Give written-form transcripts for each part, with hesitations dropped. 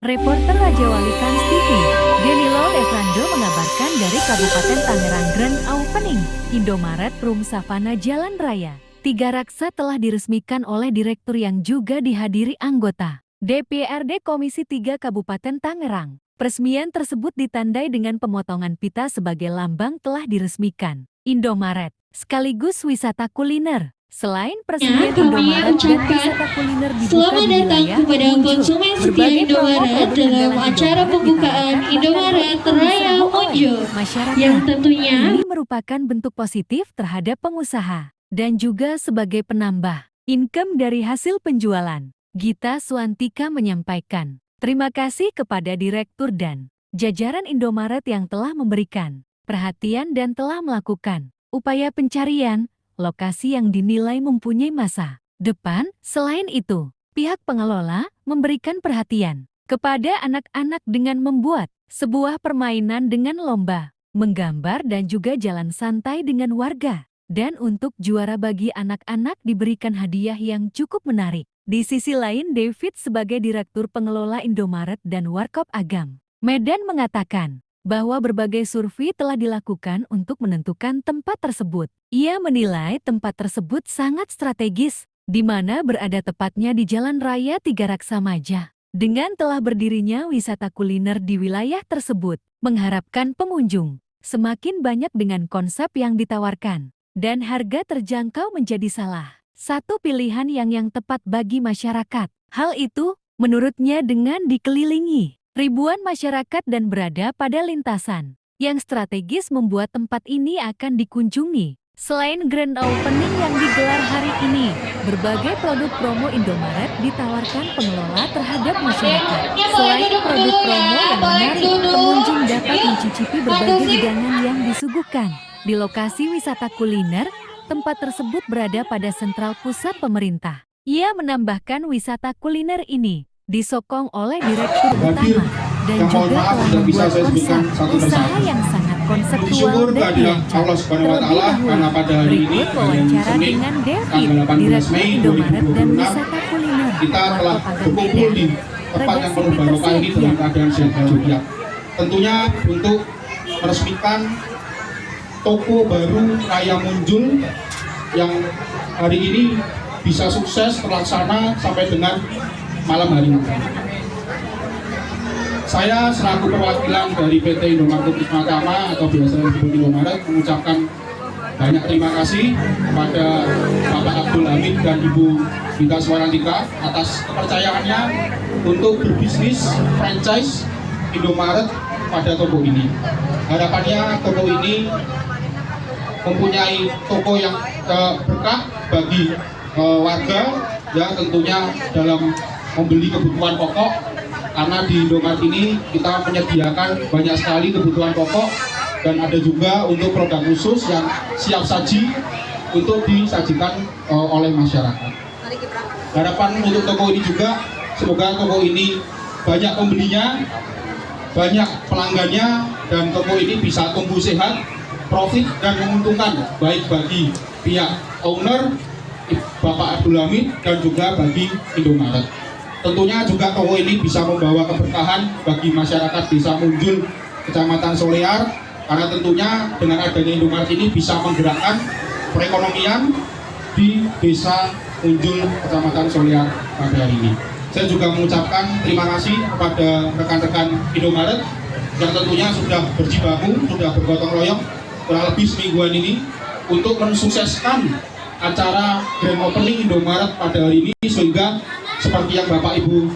Reporter Raja Wali Trans TV, Denilo Levrando mengabarkan dari Kabupaten Tangerang Grand Opening, Indomaret Room Savana Jalan Raya. 3 raksa telah diresmikan oleh direktur yang juga dihadiri anggota DPRD Komisi 3 Kabupaten Tangerang. Peresmian tersebut ditandai dengan pemotongan pita sebagai lambang telah diresmikan Indomaret, sekaligus wisata kuliner. Selain peresmian Indomaret dan wisata kuliner dibuka selamat di datang wilayah kepada konsumen setia Indomaret dalam acara pembukaan Indomaret Raya Muncul yang tentunya ini merupakan bentuk positif terhadap pengusaha dan juga sebagai penambah income dari hasil penjualan. Gita Suantika menyampaikan terima kasih kepada direktur dan jajaran Indomaret yang telah memberikan perhatian dan telah melakukan upaya pencarian lokasi yang dinilai mempunyai masa depan. Selain itu, pihak pengelola memberikan perhatian kepada anak-anak dengan membuat sebuah permainan dengan lomba, menggambar dan juga jalan santai dengan warga. Dan untuk juara bagi anak-anak diberikan hadiah yang cukup menarik. Di sisi lain, David sebagai Direktur Pengelola Indomaret dan Warkop Agam Medan mengatakan bahwa berbagai survei telah dilakukan untuk menentukan tempat tersebut. Ia menilai tempat tersebut sangat strategis, di mana berada tepatnya di Jalan Raya Tiga Raksa Maja. Dengan telah berdirinya wisata kuliner di wilayah tersebut, mengharapkan pengunjung semakin banyak dengan konsep yang ditawarkan, dan harga terjangkau menjadi salah satu pilihan yang tepat bagi masyarakat. Hal itu, menurutnya dengan dikelilingi ribuan masyarakat dan berada pada lintasan yang strategis membuat tempat ini akan dikunjungi. Selain grand opening yang digelar hari ini, berbagai produk promo Indomaret ditawarkan pengelola terhadap masyarakat. Selain produk promo yang menarik, pengunjung dapat mencicipi berbagai hidangan yang disuguhkan. Di lokasi wisata kuliner, tempat tersebut berada pada sentral pusat pemerintah. Ia menambahkan wisata kuliner ini disokong oleh direktur utama dan juga telah membuat konsep usaha yang sangat konseptual dan dirancang. Terlebih dahulu, berikut wawancara dengan David, direktur Indomaret dan wisata kuliner kita telah Warkop Agam berkumpul di Medan. tempat yang penuh barokah ini dengan keadaan sehat walafiat. Tentunya untuk meresmikan toko baru Raya Muncul yang hari ini bisa sukses terlaksana sampai dengan malam hari nanti. Saya selaku perwakilan dari PT Indomaret Wismatama atau biasa disebut Indomaret mengucapkan banyak terima kasih kepada Bapak Abdul Hamid dan Ibu Gita Suantika atas kepercayaannya untuk berbisnis franchise Indomaret pada toko ini. Harapannya toko ini mempunyai toko yang berkah bagi warga, ya tentunya dalam membeli kebutuhan pokok, karena di Indomaret ini kita menyediakan banyak sekali kebutuhan pokok dan ada juga untuk produk khusus yang siap saji untuk disajikan oleh masyarakat. Harapan untuk toko ini juga semoga toko ini banyak pembelinya, banyak pelanggannya, dan toko ini bisa tumbuh sehat, profit dan menguntungkan baik bagi pihak owner Bapak Abdul Hamid dan juga bagi Indomaret. Tentunya juga toko ini bisa membawa keberkahan bagi masyarakat Desa Muncul, Kecamatan Solear, karena tentunya dengan adanya Indomaret ini bisa menggerakkan perekonomian di Desa Muncul, Kecamatan Solear pada hari ini. Saya juga mengucapkan terima kasih kepada rekan-rekan Indomaret yang tentunya sudah berjibaku, sudah bergotong royong kurang lebih semingguan ini untuk mensukseskan acara grand opening Indomaret pada hari ini, sehingga seperti yang Bapak Ibu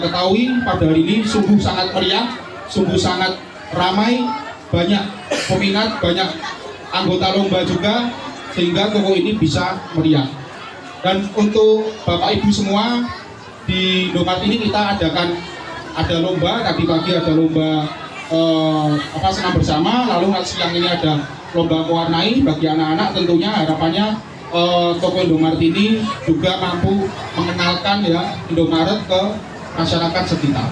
ketahui pada hari ini sungguh sangat meriah, sungguh sangat ramai, banyak peminat, banyak anggota lomba juga, sehingga toko ini bisa meriah. Dan untuk Bapak Ibu semua, di Indomaret ini kita adakan ada lomba, tadi pagi ada lomba senam bersama, lalu siang ini ada lomba mewarnai bagi anak-anak. Tentunya harapannya toko Indomaret ini juga mampu mengenalkan ya Indomaret ke masyarakat sekitar.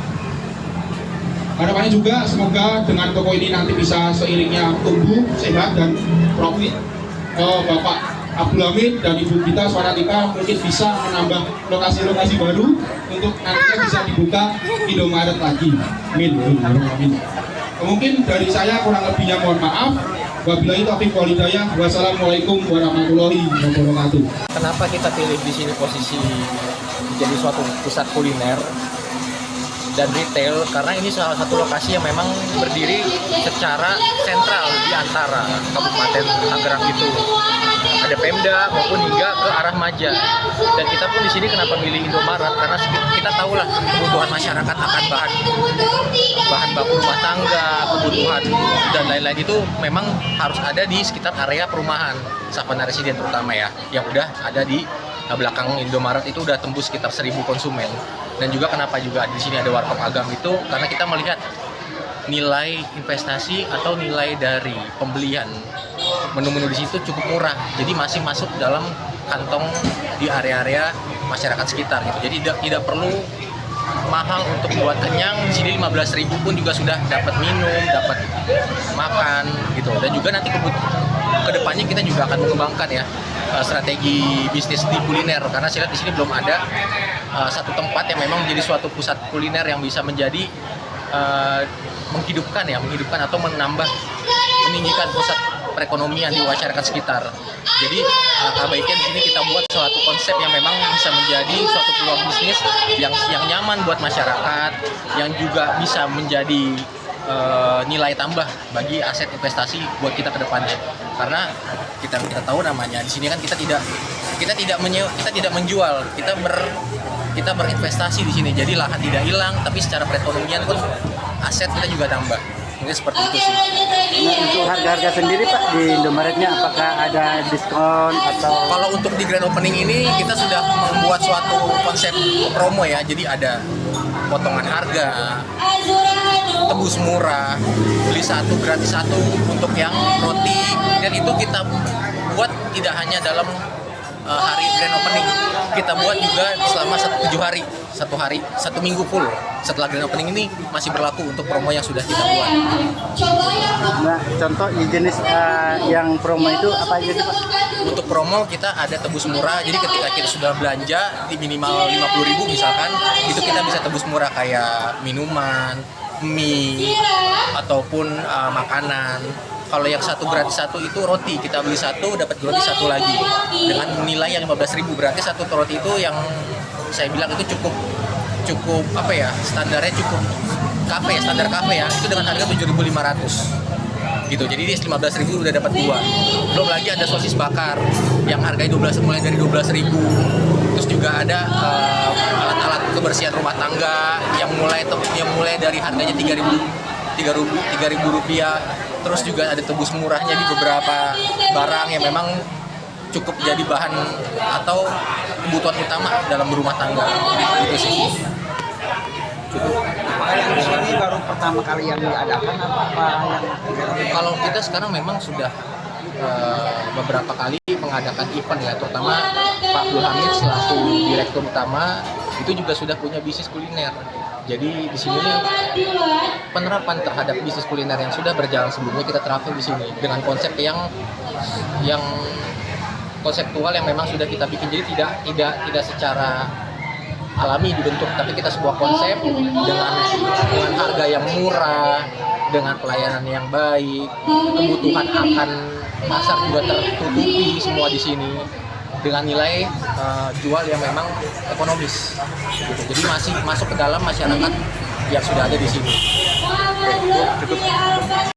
Harapannya juga semoga dengan toko ini nanti bisa seiringnya tumbuh sehat dan profit. Bapak Abdul Hamid dan Ibu Gita Swaratika mungkin bisa menambah lokasi-lokasi baru untuk nantinya bisa dibuka Indomaret lagi. Amin. Amin. Mungkin dari saya kurang lebihnya mohon maaf. Wabillahi taufiq wal hidayah. Wassalamualaikum warahmatullahi wabarakatuh. Kenapa kita pilih di sini posisi menjadi suatu pusat kuliner dan retail? Karena ini salah satu lokasi yang memang berdiri secara sentral di antara Kabupaten Tangerang itu. Ada Pemda maupun hingga ke arah Maja. Dan kita pun di sini kenapa milih Indomaret? Karena kita tahulah kebutuhan masyarakat akan bahan baku rumah tangga, kebutuhan dan lain-lain itu memang harus ada di sekitar area perumahan Savana Residen terutama ya, yang udah ada di belakang Indomaret itu udah tembus sekitar 1.000 konsumen. Dan juga kenapa juga di sini ada Warkop Agam itu karena kita melihat nilai investasi atau nilai dari pembelian menu-menu di situ cukup murah, jadi masih masuk dalam kantong di area-area masyarakat sekitar gitu. Jadi tidak perlu mahal untuk buat kenyang. Di sini 15.000 pun juga sudah dapat minum, dapat makan gitu. Dan juga nanti ke depannya kita juga akan mengembangkan ya strategi bisnis di kuliner, karena saya lihat di sini belum ada satu tempat yang memang menjadi suatu pusat kuliner yang bisa menjadi menghidupkan atau meninggikan pusat perekonomian di masyarakat sekitar. Jadi langkah baiknya di sini kita buat suatu konsep yang memang bisa menjadi suatu peluang bisnis yang nyaman buat masyarakat, yang juga bisa menjadi nilai tambah bagi aset investasi buat kita ke depannya. Karena kita tahu namanya di sini kan kita tidak menjual, kita berinvestasi di sini. Jadi lahan tidak hilang, tapi secara perekonomian pun aset kita juga tambah. Mungkin seperti itu sih. Nah, untuk harga-harga sendiri Pak di Indomaretnya apakah ada diskon atau? Kalau untuk di grand opening ini kita sudah membuat suatu konsep promo ya. Jadi ada potongan harga, tebus murah, beli satu gratis satu untuk yang roti, dan itu kita buat tidak hanya dalam hari grand opening, kita buat juga selama 1 minggu full setelah grand opening ini masih berlaku untuk promo yang sudah kita buat. Nah, contoh jenis yang promo itu apa aja sih Pak? Untuk promo kita ada tebus murah, jadi ketika kita sudah belanja di minimal 50.000 misalkan, itu kita bisa tebus murah kayak minuman, mie, ataupun makanan. Kalau yang satu gratis satu itu roti, kita beli satu dapat gratis satu lagi dengan nilai yang 15.000. Berarti satu roti itu yang saya bilang itu cukup apa ya, standarnya cukup kafe ya, standar kafe ya, itu dengan harga 7.500 gitu. Jadi di 15.000 udah dapat 2. Belum lagi ada sosis bakar yang harganya mulai dari 12.000. Terus juga ada alat-alat kebersihan rumah tangga yang mulai dari harganya 3.000 rupiah. Terus juga ada tebus murahnya di beberapa barang yang memang cukup jadi bahan atau kebutuhan utama dalam berumah tangga. Itu sih. Yang di sini baru pertama kali yang diadakan apa yang? Kalau kita sekarang memang sudah beberapa kali mengadakan event ya, terutama Pak Abdul Hamid selaku direktur utama itu juga sudah punya bisnis kuliner. Jadi di sini penerapan terhadap bisnis kuliner yang sudah berjalan sebelumnya kita terapkan di sini dengan konsep yang konseptual yang memang sudah kita bikin. Jadi tidak secara alami dibentuk, tapi kita sebuah konsep dengan harga yang murah, dengan pelayanan yang baik, kebutuhan akan pasar juga tertutupi semua di sini dengan nilai jual yang memang ekonomis gitu. Jadi masih masuk ke dalam masyarakat yang sudah ada di sini. Cukup.